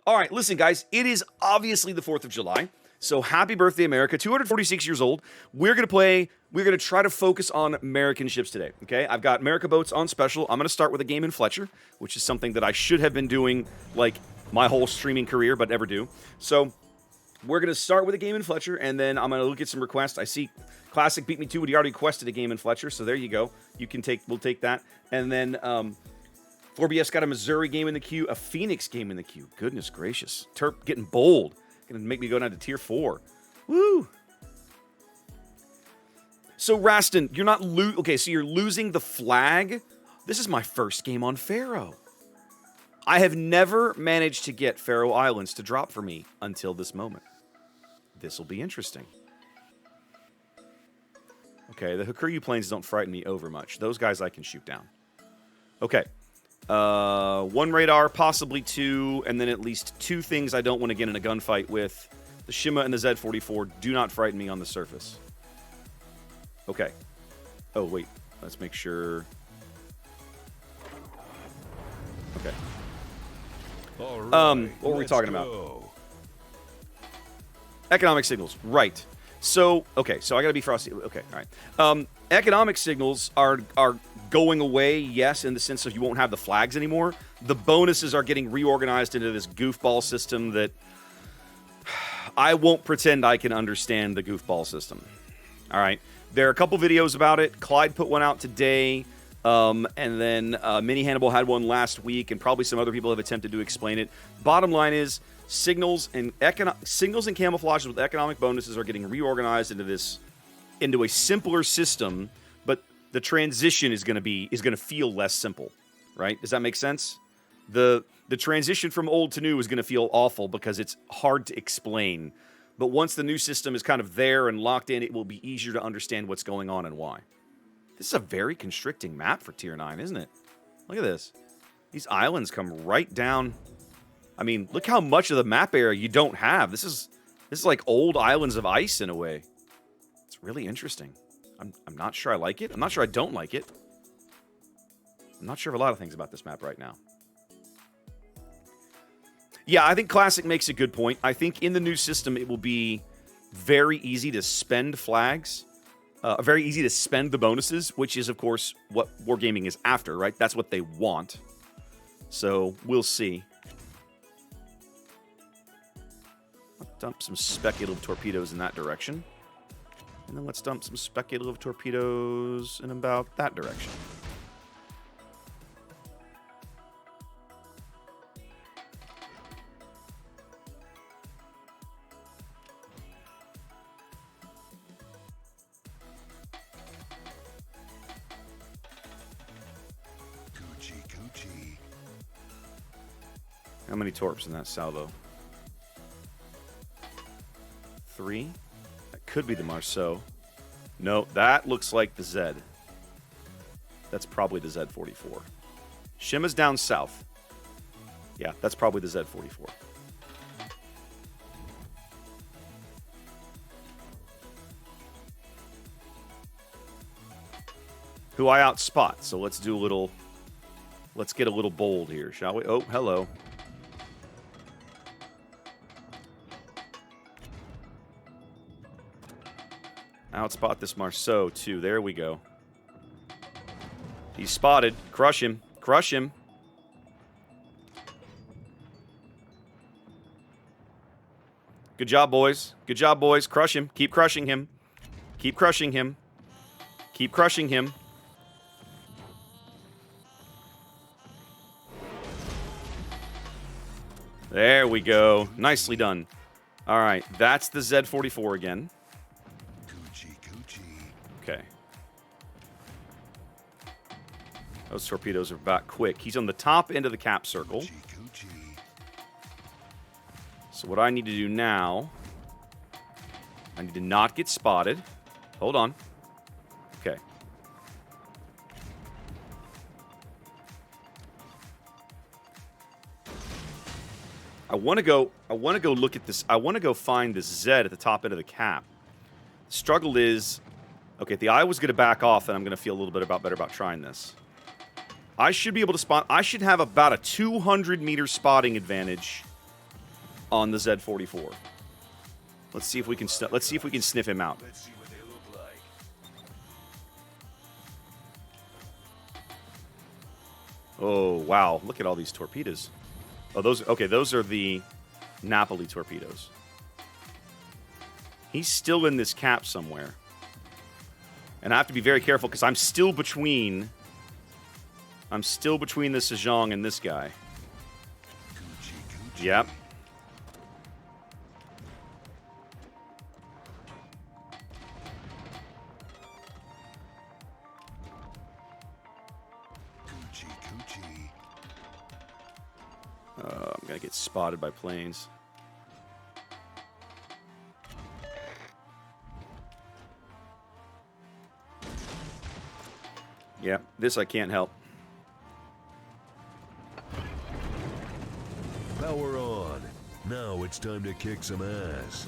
All right, listen, guys. It is obviously the 4th of July. So happy birthday, America. 246 years old. We're going to try to focus on American ships today, okay? I've got America boats on special. I'm going to start with a game in Fletcher, which is something that I should have been doing, like, my whole streaming career, but never do. So we're going to start with a game in Fletcher, and then I'm going to look at some requests. I see Classic beat me to it. He already requested a game in Fletcher, so there you go. We'll take that. And then 4BS got a Missouri game in the queue, a Phoenix game in the queue. Goodness gracious. Terp getting bold. Gonna make me go down to tier 4. Woo! So Raston, you're not okay, so you're losing the flag? This is my first game on Faroe. I have never managed to get Faroe Islands to drop for me until this moment. This will be interesting. Okay, the Hakuryu planes don't frighten me over much. Those guys I can shoot down. Okay. 1 radar, possibly 2, and then at least 2 things I don't want to get in a gunfight with. The Shima and the Z-44 do not frighten me on the surface. Okay. Oh, wait. Let's make sure. Okay. All right, what were we talking about? go. Economic signals. Right. So, okay, so I gotta be frosty. Okay, all right. Economic signals are going away, yes, in the sense of you won't have the flags anymore. The bonuses are getting reorganized into this goofball system that I won't pretend I can understand the goofball system. All right. There are a couple videos about it. Clyde put one out today, and then Mini Hannibal had one last week, and probably some other people have attempted to explain it. Bottom line is, signals and camouflages with economic bonuses are getting reorganized into a simpler system, but the transition is going to feel less simple, right? Does that make sense? The transition from old to new is going to feel awful because it's hard to explain. But once the new system is kind of there and locked in, it will be easier to understand what's going on and why. This is a very constricting map for Tier 9, isn't it? Look at this. These islands come right down. I mean, look how much of the map area you don't have. This is like old islands of ice in a way. It's really interesting. I'm not sure I like it. I'm not sure I don't like it. I'm not sure of a lot of things about this map right now. Yeah, I think Classic makes a good point. I think in the new system, it will be very easy to spend flags. Very easy to spend the bonuses, which is, of course, what Wargaming is after, right? That's what they want. So, we'll see. I'll dump some speculative torpedoes in that direction. And then let's dump some speculative torpedoes in about that direction. Coochie. How many torps in that salvo? 3? That could be the Marceau. No, that looks like the Z. That's probably the Z-44. Shima's down south. Yeah, that's probably the Z-44. Who I outspot, so let's do a little... Let's get a little bold here, shall we? Oh, hello. Outspot this Marceau, too. There we go. He's spotted. Crush him. Crush him. Good job, boys. Good job, boys. Crush him. Keep crushing him. Keep crushing him. Keep crushing him. There we go. Nicely done. All right, that's the Z-44 again. Coochie. Okay. Those torpedoes are back quick. He's on the top end of the cap circle. Coochie. So what I need to do now, I need to not get spotted. Hold on. Okay. I want to go look at this. I want to go find this Z at the top end of the cap. The struggle is, okay, if the eye was going to back off, then I'm going to feel a little bit better about trying this. I should be able to spot. I should have about a 200-meter spotting advantage on the Z-44. Let's see if we can sniff him out. Let's see what they look like. Oh, wow. Look at all these torpedoes. Oh, those are the Napoli torpedoes. He's still in this cap somewhere. And I have to be very careful because I'm still between the Sejong and this guy. Coochie, coochie. Yep. Coochie, coochie. I'm going to get spotted by planes. Yeah, this I can't help. Power on. Now it's time to kick some ass.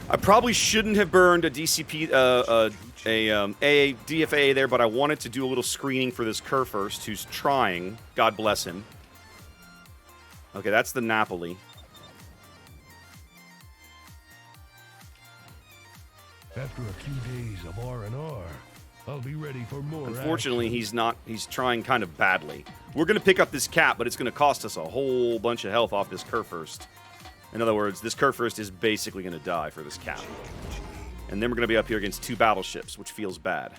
I probably shouldn't have burned a DCP, a DFA there, but I wanted to do a little screening for this Kurfürst, who's trying. God bless him. Okay, that's the Napoli. After a few days of R&R, I'll be ready for more. Unfortunately, he's not. He's trying kind of badly. We're going to pick up this cap, but it's going to cost us a whole bunch of health off this Kurfürst. In other words, this Kurfürst is basically going to die for this cap. And then we're going to be up here against 2 battleships, which feels bad.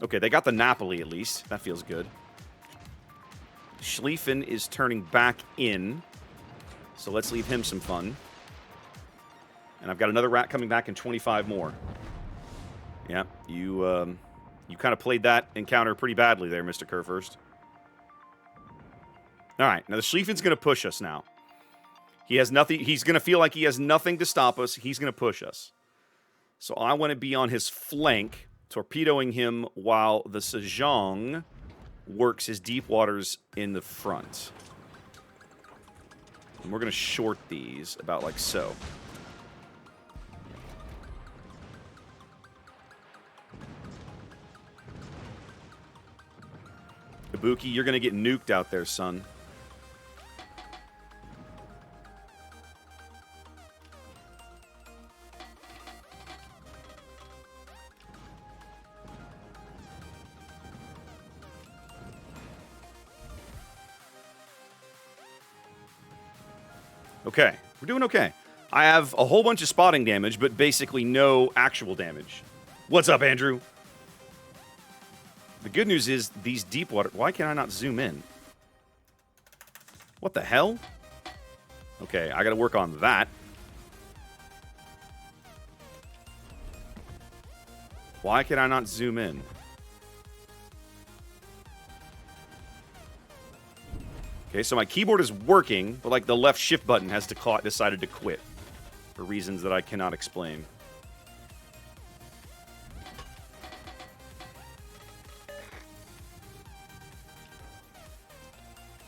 Okay, they got the Napoli at least. That feels good. Schlieffen is turning back in. So let's leave him some fun. And I've got another rat coming back in 25 more. Yeah, you kind of played that encounter pretty badly there, Mr. Kurfürst. All right, now the Schlieffen's going to push us now. He has nothing. He's going to feel like he has nothing to stop us. He's going to push us. So I want to be on his flank, torpedoing him while the Sejong works his deep waters in the front. And we're going to short these about like so. Ibuki, you're going to get nuked out there, son. Okay, we're doing okay. I have a whole bunch of spotting damage, but basically no actual damage. What's up, Andrew? The good news is these deep water... Why can I not zoom in? What the hell? Okay, I gotta work on that. Why can I not zoom in? Okay, so my keyboard is working, but like the left shift button has decided to quit for reasons that I cannot explain.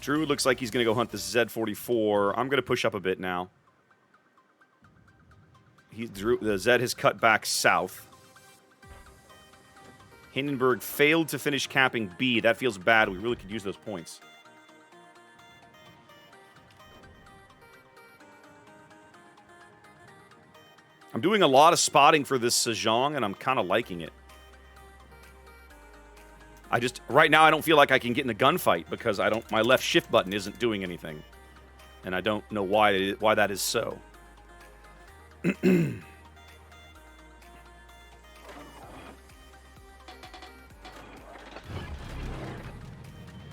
Drew looks like he's going to go hunt the Z-44. I'm going to push up a bit now. The Z has cut back south. Hindenburg failed to finish capping B. That feels bad. We really could use those points. I'm doing a lot of spotting for this Sejong, and I'm kind of liking it. Right now I don't feel like I can get in the gunfight because my left shift button isn't doing anything. And I don't know why that is so.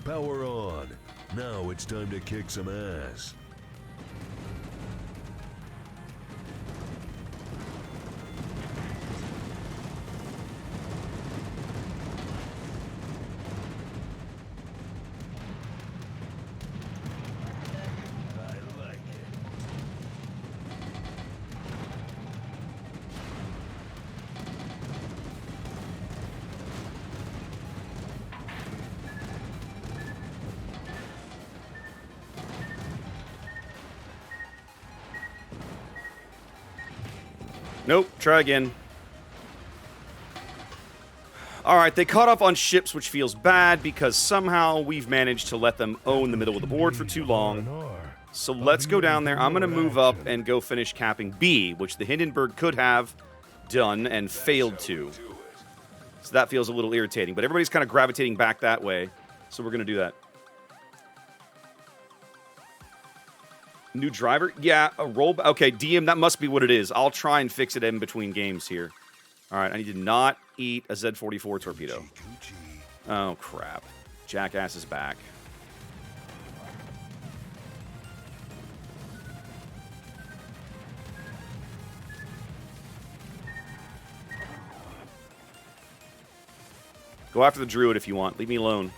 Power on. Now it's time to kick some ass. Nope. Try again. All right, they caught up on ships, which feels bad because somehow we've managed to let them own the middle of the board for too long. So let's go down there. I'm going to move up and go finish capping B, which the Hindenburg could have done and failed to. So that feels a little irritating, but everybody's kind of gravitating back that way, so we're going to do that. New driver? Yeah, a roll. Okay, DM, that must be what it is. I'll try and fix it in between games here. All right, I need to not eat a Z-44 torpedo. Oh, crap. Jackass is back. Go after the Druid if you want. Leave me alone.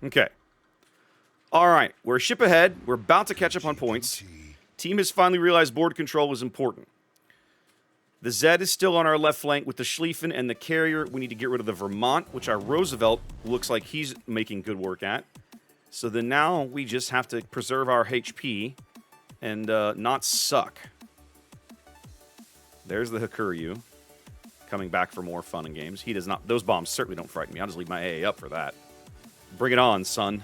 Okay. All right. We're a ship ahead. We're about to catch up on points. Team has finally realized board control was important. The Z is still on our left flank with the Schlieffen and the carrier. We need to get rid of the Vermont, which our Roosevelt looks like he's making good work at. So then now we just have to preserve our HP and not suck. There's the Hakuryu coming back for more fun and games. He does not. Those bombs certainly don't frighten me. I'll just leave my AA up for that. Bring it on, son.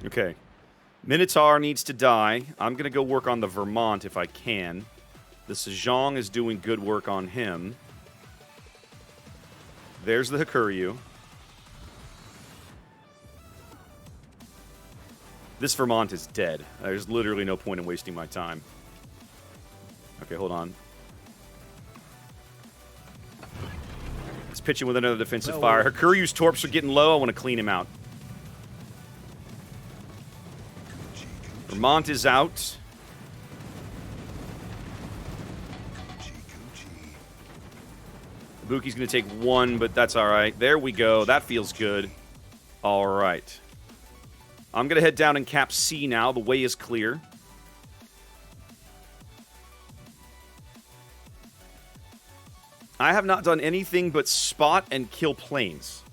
Okay. Minotaur needs to die. I'm going to go work on the Vermont if I can. The Sejong is doing good work on him. There's the Hakuryu. This Vermont is dead. There's literally no point in wasting my time. Okay, hold on. Let's pitch him with another defensive fire. Hakuryu's torps are getting low. I want to clean him out. Vermont is out. Ibuki's going to take one, but that's all right. There we go. That feels good. All right. I'm going to head down and cap C now. The way is clear. I have not done anything but spot and kill planes.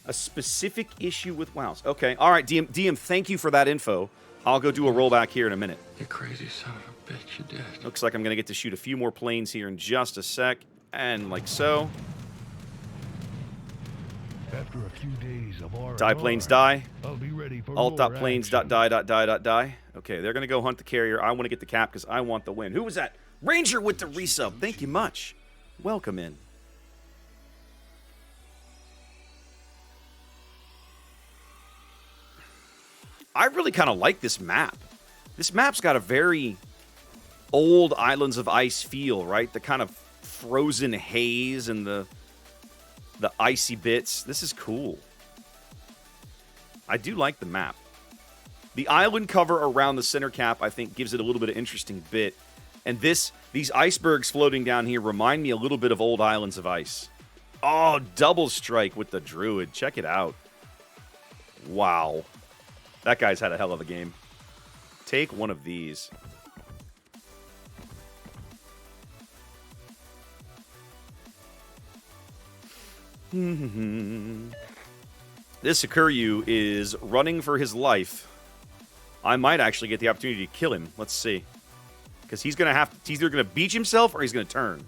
A specific issue with wows. Okay. All right, DM, thank you for that info. I'll go do a rollback here in a minute. You crazy son of a bitch, you did. Looks like I'm going to get to shoot a few more planes here in just a sec. And like so. After a few days of R&R, Die planes die. I'll be ready for Alt.planes die. Okay, they're going to go hunt the carrier. I want to get the cap because I want the win. Who was that? Ranger with the resub. Thank you much. Welcome in. I really kind of like this map. This map's got a very old Islands of Ice feel, right? The kind of frozen haze and the icy bits. This is cool. I do like the map. The island cover around the center cap, I think, gives it a little bit of interesting bit. And these icebergs floating down here remind me a little bit of old Islands of Ice. Oh, double strike with the Druid. Check it out. Wow. That guy's had a hell of a game. Take one of these. This Hakuryu is running for his life. I might actually get the opportunity to kill him. Let's see. Because he's either going to beach himself or he's going to turn.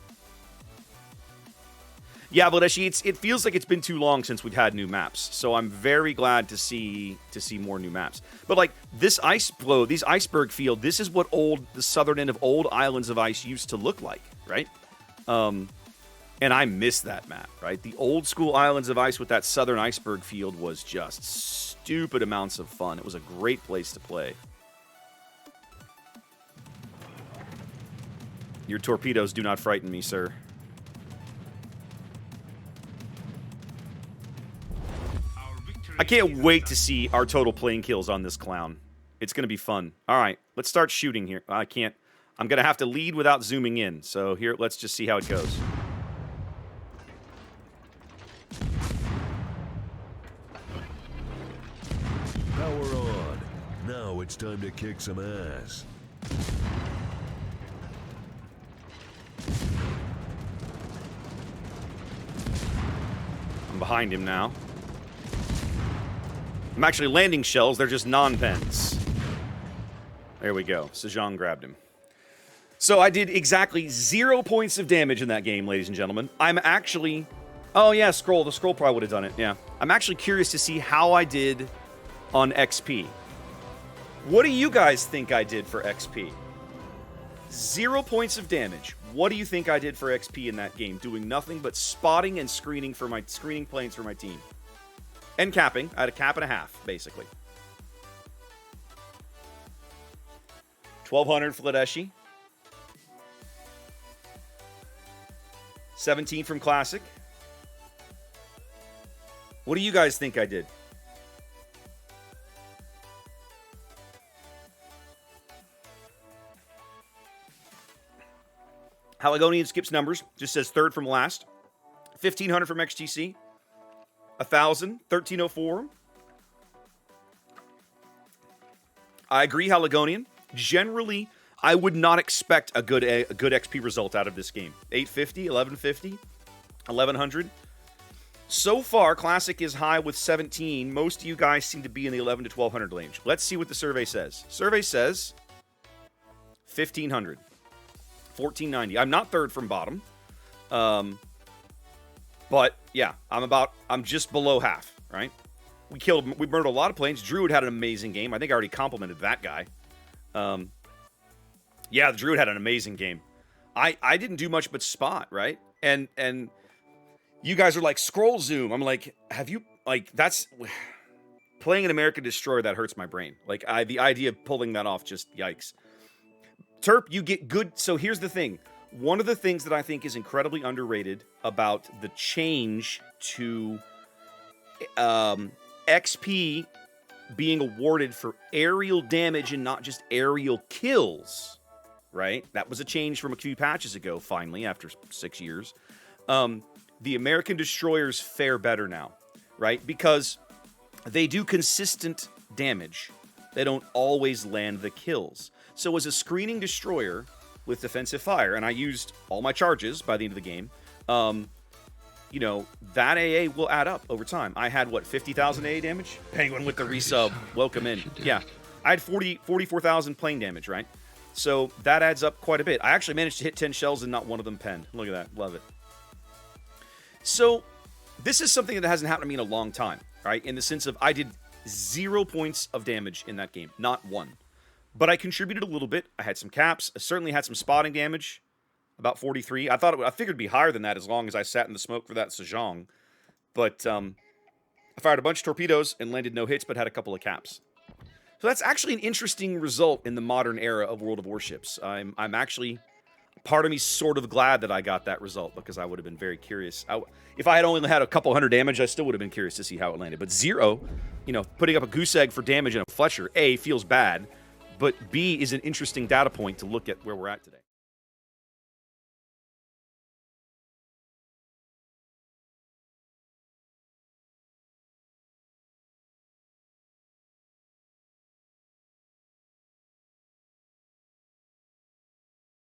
Yeah, but actually, it feels like it's been too long since we've had new maps. So I'm very glad to see more new maps. But like this ice flow, these iceberg field, this is what the southern end of old Islands of Ice used to look like, right? And I miss that map, right? The old school Islands of Ice with that southern iceberg field was just stupid amounts of fun. It was a great place to play. Your torpedoes do not frighten me, sir. I can't wait to see our total plane kills on this clown. It's going to be fun. All right, let's start shooting here. I can't. I'm going to have to lead without zooming in. So here, let's just see how it goes. Power on. Now it's time to kick some ass. I'm behind him now. I'm actually landing shells. They're just non-pens. There we go. Sejong grabbed him. So I did exactly 0 points of damage in that game, ladies and gentlemen. I'm actually... Oh, yeah, Scroll. The Scroll probably would have done it, yeah. I'm actually curious to see how I did on XP. What do you guys think I did for XP? 0 points of damage. What do you think I did for XP in that game? Doing nothing but spotting and screening planes for my team. And capping. I had a cap and a half, basically. 1,200 Fladeshi. 17 from Classic. What do you guys think I did? Haligonian skips numbers. Just says third from last. 1,500 from XTC. 1,000. 1,304. I agree, Haligonian. Generally, I would not expect a good XP result out of this game. 850, 1150, 1,100. So far, Classic is high with 17. Most of you guys seem to be in the 11 to 1,200 range. Let's see what the survey says. Survey says 1,500. 1,490. I'm not third from bottom. But, yeah, I'm just below half, right? We burned a lot of planes. Druid had an amazing game. I think I already complimented that guy. Yeah, the Druid had an amazing game. I didn't do much but spot, right? And you guys are like, scroll zoom. I'm like, have you, like, that's, playing an American Destroyer, that hurts my brain. Like, the idea of pulling that off, just yikes. Terp, you get good, so here's the thing. One of the things that I think is incredibly underrated about the change to XP being awarded for aerial damage and not just aerial kills, right? That was a change from a few patches ago, finally, after 6 years. The American Destroyers fare better now, right? Because they do consistent damage. They don't always land the kills. So as a screening destroyer with defensive fire, and I used all my charges by the end of the game, you know, that AA will add up over time. I had, what, 50,000 AA damage? Penguin with the resub. Welcome in. Yeah. I had 44,000 plane damage, right? So that adds up quite a bit. I actually managed to hit 10 shells and not one of them penned. Look at that. Love it. So this is something that hasn't happened to me in a long time, right? In the sense of I did 0 points of damage in that game. Not one. But I contributed a little bit. I had some caps. I certainly had some spotting damage. About 43. I figured it'd be higher than that as long as I sat in the smoke for that Sejong. But I fired a bunch of torpedoes and landed no hits, but had a couple of caps. So that's actually an interesting result in the modern era of World of Warships. I'm actually, part of me sort of glad that I got that result because I would have been very curious. If I had only had a couple hundred damage, I still would have been curious to see how it landed. But 0, you know, putting up a goose egg for damage in a Fletcher, A, feels bad, but B is an interesting data point to look at where we're at today.